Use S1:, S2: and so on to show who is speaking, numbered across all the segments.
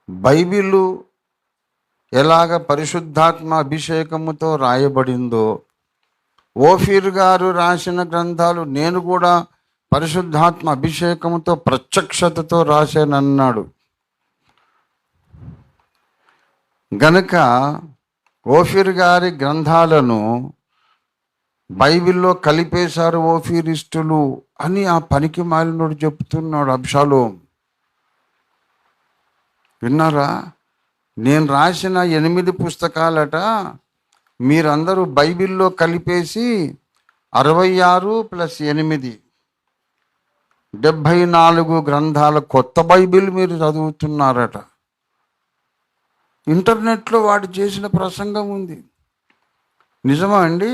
S1: Bible ఎలాగ పరిశుద్ధాత్మ అభిషేకముతో రాయబడిందో, ఓఫీర్ గారు రాసిన గ్రంథాలు నేను కూడా పరిశుద్ధాత్మ అభిషేకముతో ప్రత్యక్షతతో రాశానన్నాడు. గనుక ఓఫీర్ గారి గ్రంథాలను బైబిల్లో కలిపేశారు ఓఫీరిస్టులు అని ఆ పనికి మాలినోడు చెప్తున్నాడు. అబ్షాలోం విన్నారా? నేను రాసిన 8 పుస్తకాలట మీరందరూ బైబిల్లో కలిపేసి 66 + 8 74 గ్రంథాల కొత్త బైబిల్ మీరు చదువుతున్నారట. ఇంటర్నెట్లో వాడు చేసిన ప్రసంగం ఉంది. నిజమా అండి?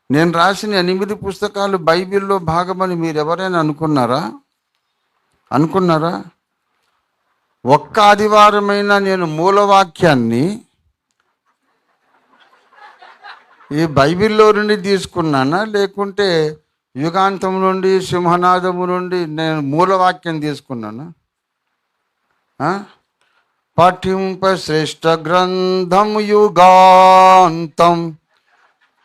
S1: నేను రాసిన 8 పుస్తకాలు బైబిల్లో భాగమని మీరు ఎవరైనా అనుకున్నారా? ఒక్క ఆదివారమైనా నేను మూలవాక్యాన్ని ఈ బైబిల్లో నుండి తీసుకున్నానా, లేకుంటే యుగాంతం నుండి సింహనాదము నుండి నేను మూలవాక్యం తీసుకున్నానా? పఠింప శ్రేష్ఠ గ్రంథం యుగాంతం,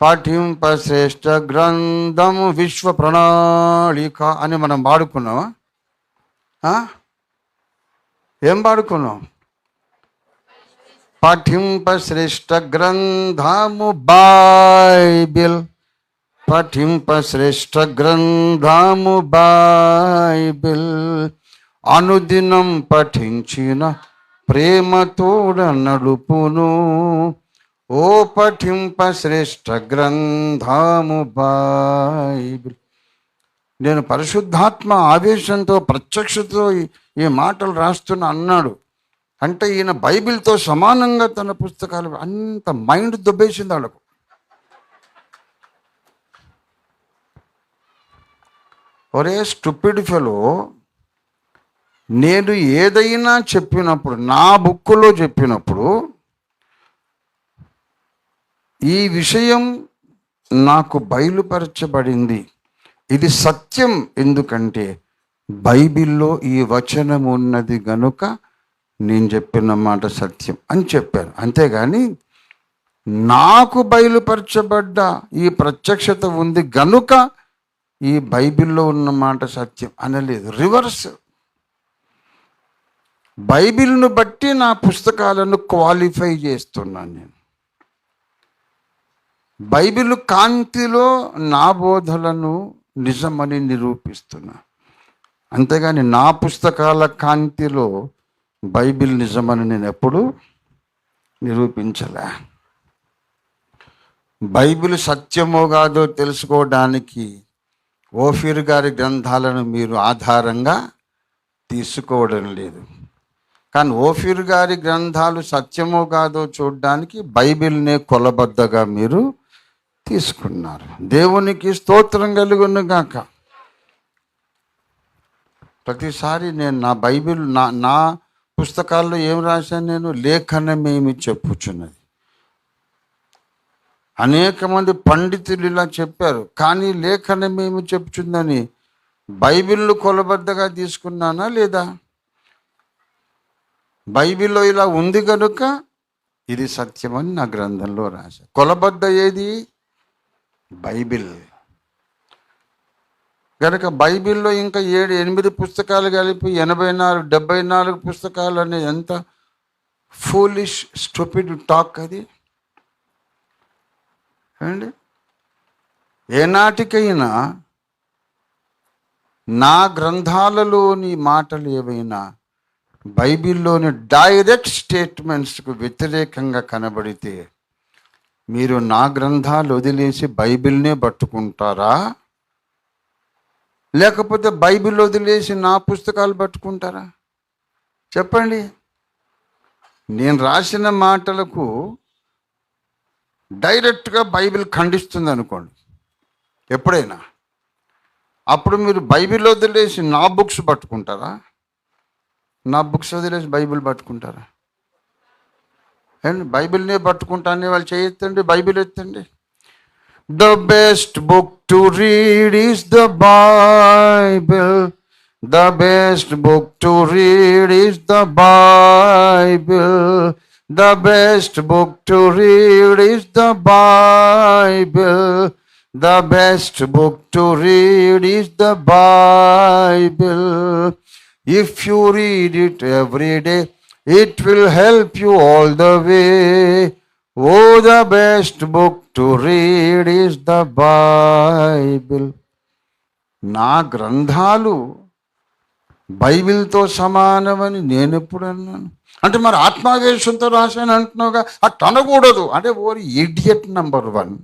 S1: పఠింప శ్రేష్ఠ గ్రంథం విశ్వ ప్రణాళిక అని మనం పాడుకున్నామా? ఏం పాడుకున్నాం? పఠింప శ్రేష్ఠ గ్రంథము బైబిల్, పఠింప శ్రేష్ఠ గ్రంథము బైబిల్, అనుదినం పఠించిన ప్రేమతోడ నడుపును, ఓ పఠింప శ్రేష్ఠ గ్రంథము బైబిల్. నేను పరిశుద్ధాత్మ ఆవేశంతో ప్రత్యక్షతో ఈ మాటలు రాస్తున్నా అన్నాడు. అంటే ఈయన బైబిల్తో సమానంగా తన పుస్తకాలు అంత మైండ్ దొబ్బేసింది వాళ్ళకు. ఒరే స్టూపిడ్ ఫెలో, నేను ఏదైనా చెప్పినప్పుడు, నా బుక్కులో చెప్పినప్పుడు ఈ విషయం నాకు బయలుపరచబడింది, ఇది సత్యం. ఎందుకంటే బైబిల్లో ఈ వచనం ఉన్నది గనుక నేను చెప్పిన మాట సత్యం అని చెప్పాను. అంతేగాని నాకు బయలుపరచబడ్డ ఈ ప్రత్యక్షత ఉంది గనుక ఈ బైబిల్లో ఉన్న మాట సత్యం అనలేదు. రివర్స్. బైబిల్ను బట్టి నా పుస్తకాలను క్వాలిఫై చేస్తున్నాను నేను. బైబిల్ కాంతిలో నా బోధలను నిజమని నిరూపిస్తున్నా. అంతేగాని నా పుస్తకాల కాంతిలో బైబిల్ నిజమని నేను ఎప్పుడు నిరూపించలే. బైబిల్ సత్యమో కాదో తెలుసుకోవడానికి ఓఫీర్ గారి గ్రంథాలను మీరు ఆధారంగా తీసుకోవడం లేదు. కానీ ఓఫీర్ గారి గ్రంథాలు సత్యమో కాదో చూడడానికి బైబిల్నే కొలబద్దగా మీరు తీసుకున్నారు. దేవునికి స్తోత్రం కలుగును గాక. ప్రతిసారి నేను నా బైబిల్ నా పుస్తకాల్లో ఏం రాశాను? నేను లేఖనమేమి చెప్పుచున్నది. అనేక మంది పండితులు ఇలా చెప్పారు, కానీ లేఖనమేమి చెప్పుచుందని బైబిల్ను కొలబద్దగా తీసుకున్నానా లేదా? బైబిల్లో ఇలా ఉంది కనుక ఇది సత్యమని నా గ్రంథంలో రాశా. కొలబద్ద ఏది? బైబిల్. కనుక బైబిల్లో ఇంకా 7-8 పుస్తకాలు కలిపి 84-74 పుస్తకాలు అనే ఎంత ఫూలిష్ స్టూపిడ్ టాక్ అది అండి. ఏనాటికైనా నా గ్రంథాలలోని మాటలు ఏవైనా బైబిల్లోని డైరెక్ట్ స్టేట్మెంట్స్కు వ్యతిరేకంగా కనబడితే మీరు నా గ్రంథాలు వదిలేసి బైబిల్నే పట్టుకుంటారా, లేకపోతే బైబిల్ వదిలేసి నా పుస్తకాలు పట్టుకుంటారా? చెప్పండి. నేను రాసిన మాటలకు డైరెక్ట్గా బైబిల్ ఖండిస్తుంది అనుకోండి ఎప్పుడైనా, అప్పుడు మీరు బైబిల్ వదిలేసి నా బుక్స్ పట్టుకుంటారా? నా బుక్స్ వదిలేసి బైబిల్ పట్టుకుంటారా? అండ్ బైబిల్నే పట్టుకుంటానే వాళ్ళు చేయొద్దండి, బైబిల్ ఎత్తండి. The best book to read is the Bible. The best book to read is the Bible. The best book to read is the Bible. The best book to read is the Bible. If you read it every day, it will help you all the way. Oh, the best book to read is the Bible. నా గ్రంథాలు బైబిల్తో సమానమని నేను ఎప్పుడు అన్నాను? అంటే మరి ఆత్మావేశంతో రాశాను అంటున్నావుగా, అట్ట అనకూడదు. అంటే ఓరి ఇడియట్ నంబర్ 1.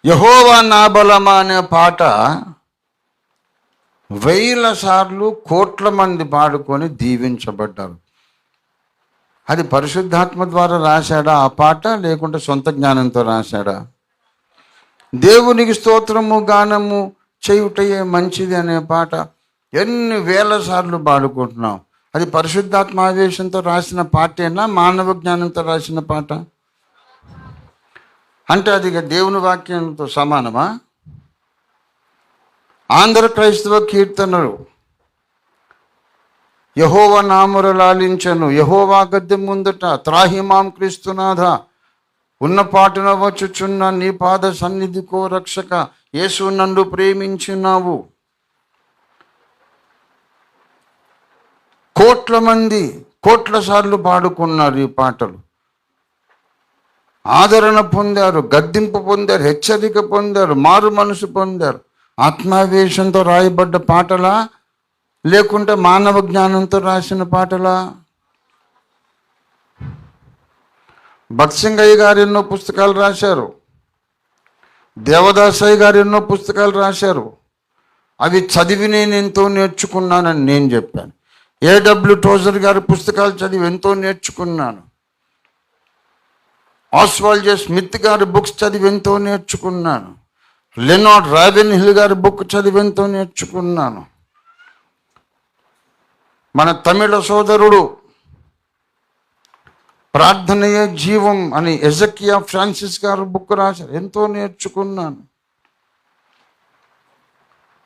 S1: యెహోవా నా బలమా అనే పాట 1000 సార్లు కోట్ల మంది పాడుకొని దీవించబడ్డారు. అది పరిశుద్ధాత్మ ద్వారా రాశాడా ఆ పాట, లేకుంటే సొంత జ్ఞానంతో రాశాడా? దేవునికి స్తోత్రము గానము చేయుటయే మంచిది అనే పాట ఎన్ని వేల సార్లు పాడుకుంటున్నాం. అది పరిశుద్ధాత్మ ఆవేశంతో రాసిన పాటేనా, మానవ జ్ఞానంతో రాసిన పాట? అంటే అది దేవుని వాక్యంతో సమానమా? ఆంధ్ర క్రైస్తవ కీర్తనలు యెహోవా నామమున లాలించెను, యెహోవా గద్దె ముందట త్రాహిమాం క్రీస్తునాథ, ఉన్న పాటున వచ్చుచున్న నీ పాద సన్నిధికో రక్షక, యేసు నన్ను ప్రేమించినావు. కోట్ల మంది కోట్ల సార్లు పాడుకున్నారు ఈ పాటలు. ఆదరణ పొందారు, గద్దింపు పొందారు, హెచ్చరిక పొందారు, మారు మనసు పొందారు. ఆత్మావేశంతో రాయబడ్డ పాటలా, లేకుంటే మానవ జ్ఞానంతో రాసిన పాటలా? భక్సింగయ్య గారు ఎన్నో పుస్తకాలు రాశారు, దేవదాసయ్య గారు ఎన్నో పుస్తకాలు రాశారు. అవి చదివి నేను ఎంతో నేర్చుకున్నానని నేను చెప్పాను. A.W. టోజర్ గారి పుస్తకాలు చదివి ఎంతో నేర్చుకున్నాను. ఆస్వాల్డ్ జే స్మిత్ గారి బుక్స్ చదివి ఎంతో నేర్చుకున్నాను. లెనార్డ్ రావెన్హిల్ గారి బుక్ చదివి ఎంతో నేర్చుకున్నాను. మన తమిళ సోదరుడు ప్రార్థనయే జీవం అని ఎజకియా ఫ్రాన్సిస్ గారు బుక్ రాశారు, ఎంతో నేర్చుకున్నాను.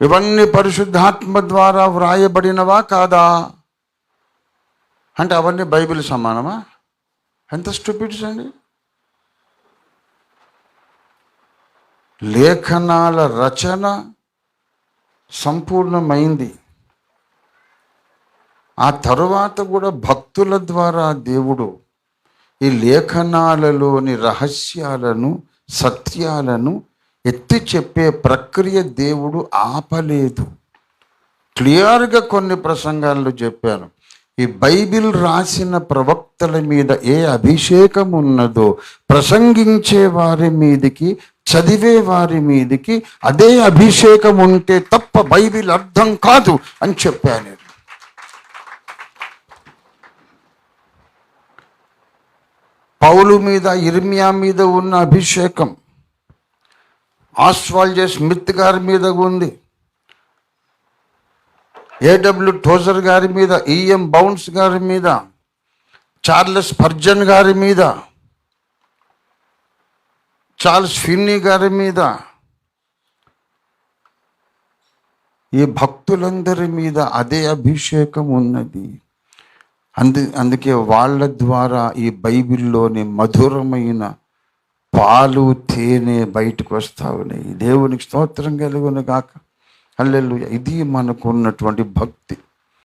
S1: ఇవన్నీ పరిశుద్ధాత్మ ద్వారా వ్రాయబడినవా కాదా? అంటే అవన్నీ బైబిల్ సమానమా? ఎంత స్టూపిడ్స్ అండి. లేఖనాల రచన సంపూర్ణమైంది. ఆ తరువాత కూడా భక్తుల ద్వారా దేవుడు ఈ లేఖనాలలోని రహస్యాలను, సత్యాలను ఎత్తి చెప్పే ప్రక్రియ దేవుడు ఆపలేదు. క్లియర్గా కొన్ని ప్రసంగాల్లో చెప్పాను. ఈ బైబిల్ రాసిన ప్రవక్తల మీద ఏ అభిషేకం ఉన్నదో ప్రసంగించే వారి మీదికి, చదివే వారి మీదికి అదే అభిషేకం ఉంటే తప్ప బైబిల్ అర్థం కాదు అని చెప్పాను. పౌలు మీద, ఇర్మియా మీద ఉన్న అభిషేకం ఆస్వాల్డ్ జే స్మిత్ గారి మీద ఉంది, A.W. టోజర్ గారి మీద, E.M. బౌన్స్ గారి మీద, చార్లెస్ స్పర్జన్ గారి మీద, చార్ల్స్ ఫిన్నీ గారి మీద, ఈ భక్తులందరి మీద అదే అభిషేకం ఉన్నది. అందుకే వాళ్ళ ద్వారా ఈ బైబిల్లోని మధురమైన పాలు, తేనె బయటకు వస్తా ఉన్నాయి. దేవునికి స్తోత్రం కలుగును గాక. హల్లెలూయా. ఇది మనకు ఉన్నటువంటి భక్తి.